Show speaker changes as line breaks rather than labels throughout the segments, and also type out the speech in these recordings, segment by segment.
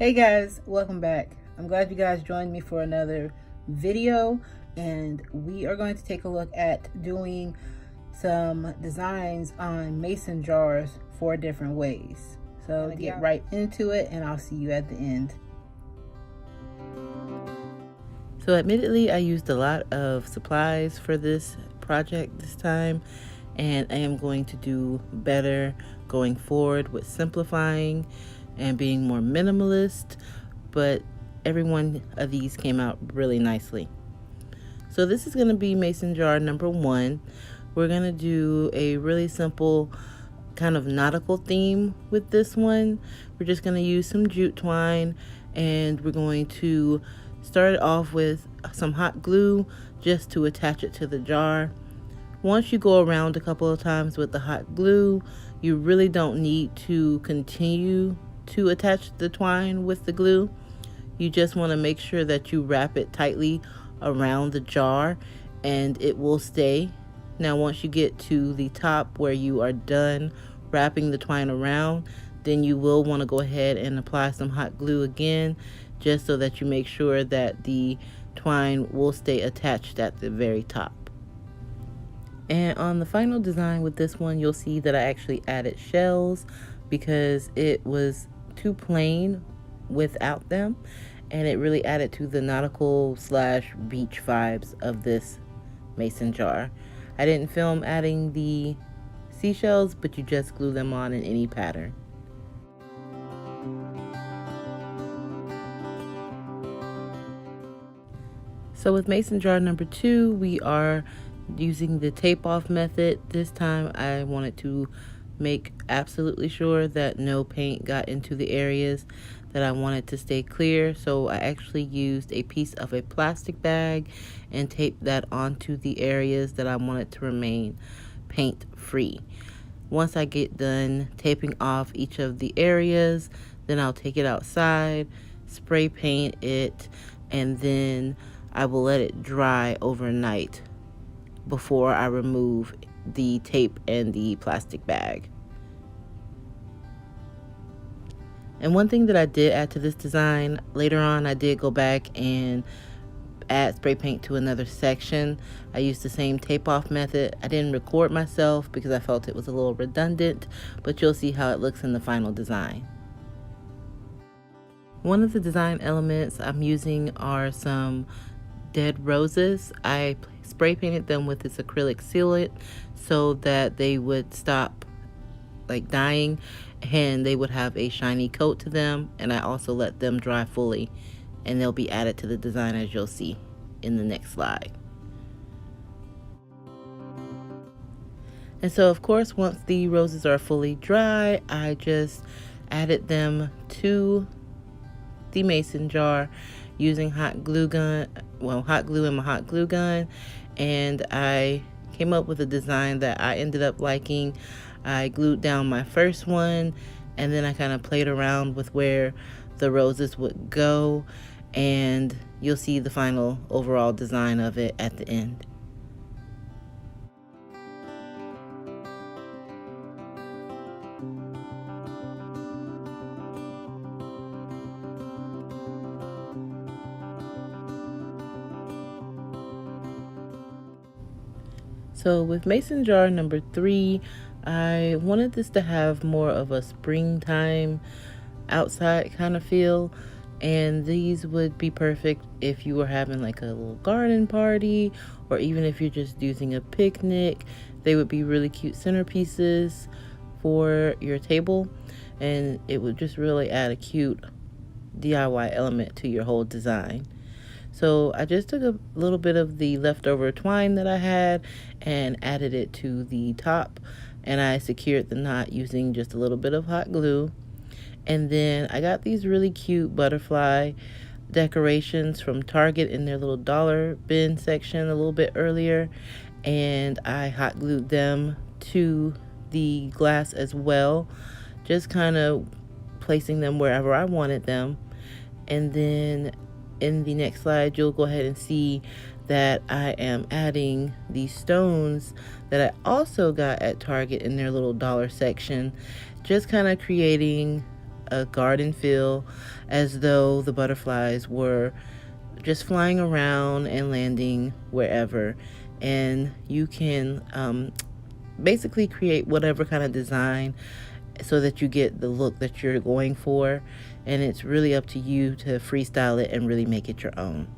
Hey guys, welcome back. I'm glad you guys joined me for another video, and we are going to take a look at doing some designs on mason jars 4 different ways. So get right into it and I'll see you at the end.
So admittedly, I used a lot of supplies for this project this time, and I am going to do better going forward with simplifying and being more minimalist, but every one of these came out really nicely. So this is going to be mason jar number 1. We're going to do a really simple kind of nautical theme with this one. We're just going to use some jute twine, and we're going to start it off with some hot glue just to attach it to the jar. Once you go around a couple of times with the hot glue, you really don't need to continue to attach the twine with the glue. You just want to make sure that you wrap it tightly around the jar and it will stay. Now once you get to the top where you are done wrapping the twine around, then you will want to go ahead and apply some hot glue again, just so that you make sure that the twine will stay attached at the very top. And on the final design with this one, you'll see that I actually added shells because it was too plain without them, and it really added to the nautical / beach vibes of this mason jar. I didn't film adding the seashells, but you just glue them on in any pattern. So with mason jar number 2, we are using the tape off method. This time I wanted to make absolutely sure that no paint got into the areas that I wanted to stay clear. So I actually used a piece of a plastic bag and taped that onto the areas that I wanted to remain paint free. Once I get done taping off each of the areas, then I'll take it outside, spray paint it, and then I will let it dry overnight before I remove the tape and the plastic bag. And one thing that I did add to this design, later on I did go back and add spray paint to another section. I used the same tape off method. I didn't record myself because I felt it was a little redundant, but you'll see how it looks in the final design. One of the design elements I'm using are some dead roses. I spray painted them with this acrylic sealant so that they would stop dying and they would have a shiny coat to them, and I also let them dry fully, and they'll be added to the design as you'll see in the next slide. And so of course, once the roses are fully dry, I just added them to the mason jar using hot glue and my hot glue gun, and I came up with a design that I ended up liking. I glued down my first one, and then I kind of played around with where the roses would go, and you'll see the final overall design of it at the end. So with mason jar number 3, I wanted this to have more of a springtime outside kind of feel, and these would be perfect if you were having like a little garden party, or even if you're just using a picnic. They would be really cute centerpieces for your table, and it would just really add a cute DIY element to your whole design. So I just took a little bit of the leftover twine that I had and added it to the top, and I secured the knot using just a little bit of hot glue. And then I got these really cute butterfly decorations from Target in their little dollar bin section a little bit earlier, and I hot glued them to the glass as well, just kind of placing them wherever I wanted them. And then in the next slide, you'll go ahead and see that I am adding these stones that I also got at Target in their little dollar section, just kind of creating a garden feel, as though the butterflies were just flying around and landing wherever. And you can basically create whatever kind of design so that you get the look that you're going for. And it's really up to you to freestyle it and really make it your own.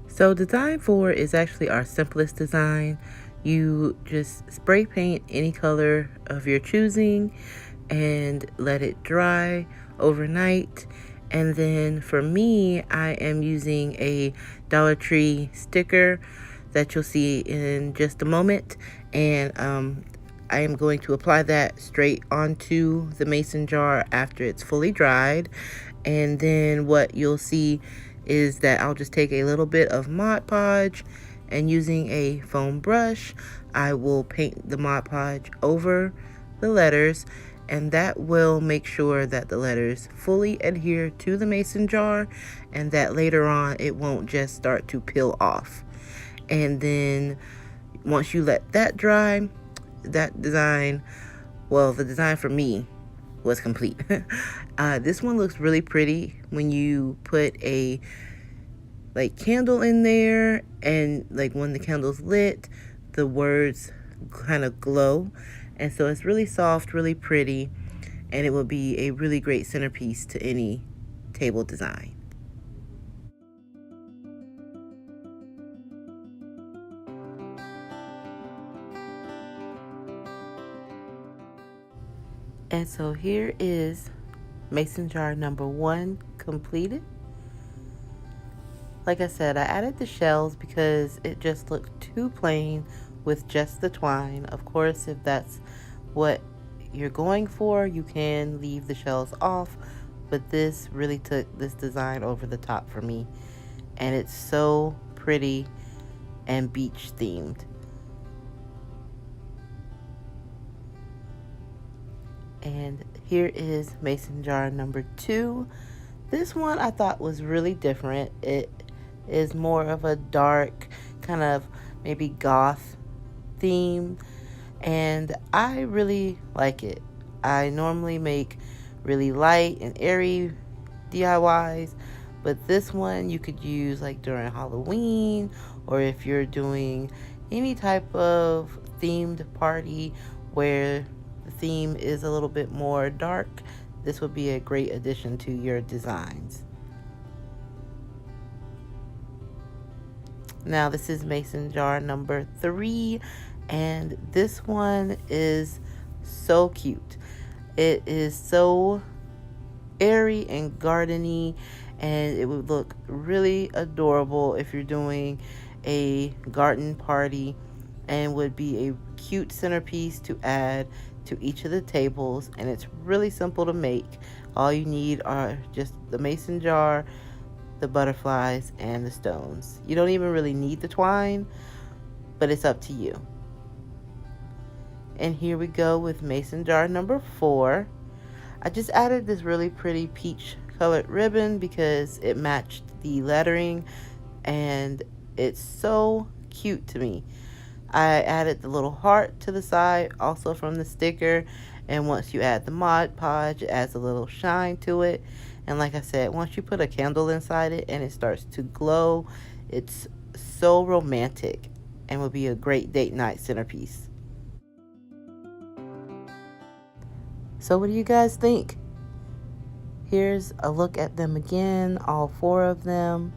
So design 4 is actually our simplest design. You just spray paint any color of your choosing and let it dry overnight. And then for me, I am using a Dollar Tree sticker that you'll see in just a moment. And I am going to apply that straight onto the mason jar after it's fully dried. And then what you'll see is that I'll just take a little bit of Mod Podge, and using a foam brush, I will paint the Mod Podge over the letters, and that will make sure that the letters fully adhere to the mason jar and that later on it won't just start to peel off. And then once you let that dry, that design, well, the design for me was complete. This one looks really pretty when you put a candle in there, and when the candle's lit, the words kind of glow, and so it's really soft, really pretty, and it will be a really great centerpiece to any table design. And so here is mason jar number 1 completed. Like I said, I added the shells because it just looked too plain with just the twine. Of course, if that's what you're going for, you can leave the shells off, but this really took this design over the top for me, and it's so pretty and beach themed. And here is mason jar number 2. This one I thought was really different. It is more of a dark, kind of maybe goth theme, and I really like it. I normally make really light and airy DIYs, but this one you could use during Halloween, or if you're doing any type of themed party where the theme is a little bit more dark, this would be a great addition to your designs. Now this is mason jar number 3, and this one is so cute. It is so airy and gardeny, and it would look really adorable if you're doing a garden party, and would be a cute centerpiece to add to each of the tables. And it's really simple to make. All you need are just the mason jar, the butterflies, and the stones. You don't even really need the twine, but it's up to you. And here we go with mason jar number 4. I just added this really pretty peach colored ribbon because it matched the lettering, and it's so cute to me. I added the little heart to the side, also from the sticker, and once you add the Mod Podge, it adds a little shine to it. And like I said, once you put a candle inside it and it starts to glow, it's so romantic and will be a great date night centerpiece. So what do you guys think? Here's a look at them again, all 4 of them.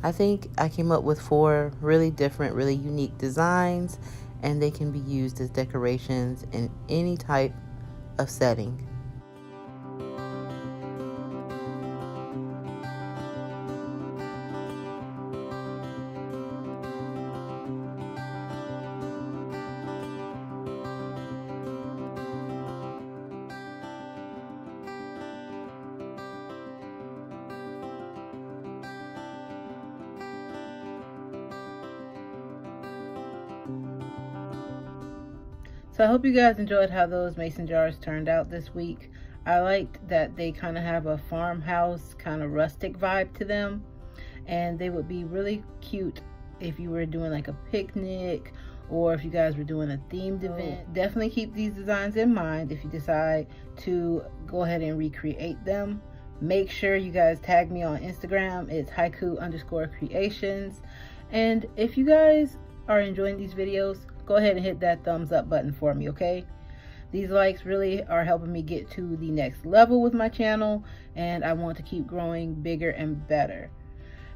I think I came up with 4 really different, really unique designs, and they can be used as decorations in any type of setting.
So I hope you guys enjoyed how those mason jars turned out this week. I liked that they kind of have a farmhouse kind of rustic vibe to them, and they would be really cute if you were doing like a picnic or if you guys were doing a themed event. Definitely keep these designs in mind if you decide to go ahead and recreate them. Make sure you guys tag me on Instagram. It's haiku_creations. And if you guys are enjoying these videos, go ahead and hit that thumbs up button for me, okay? These likes really are helping me get to the next level with my channel, and I want to keep growing bigger and better.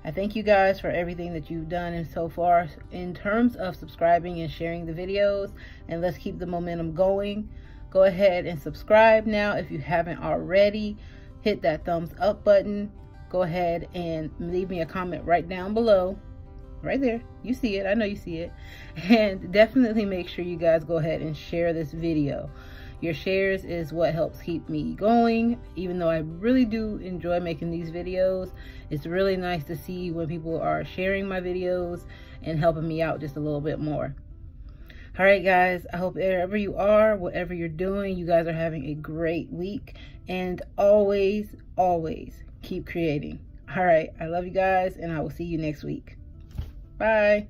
I thank you guys for everything that you've done and so far in terms of subscribing and sharing the videos, and let's keep the momentum going. Go ahead and subscribe now if you haven't already. Hit that thumbs up button. Go ahead and leave me a comment right down below. Right there, you see it, I know you see it. And definitely make sure you guys go ahead and share this video. Your shares is what helps keep me going. Even though I really do enjoy making these videos, it's really nice to see when people are sharing my videos and helping me out just a little bit more. All right, guys, I hope wherever you are, whatever you're doing, you guys are having a great week, and always keep creating. All right, I love you guys, and I will see you next week. Bye.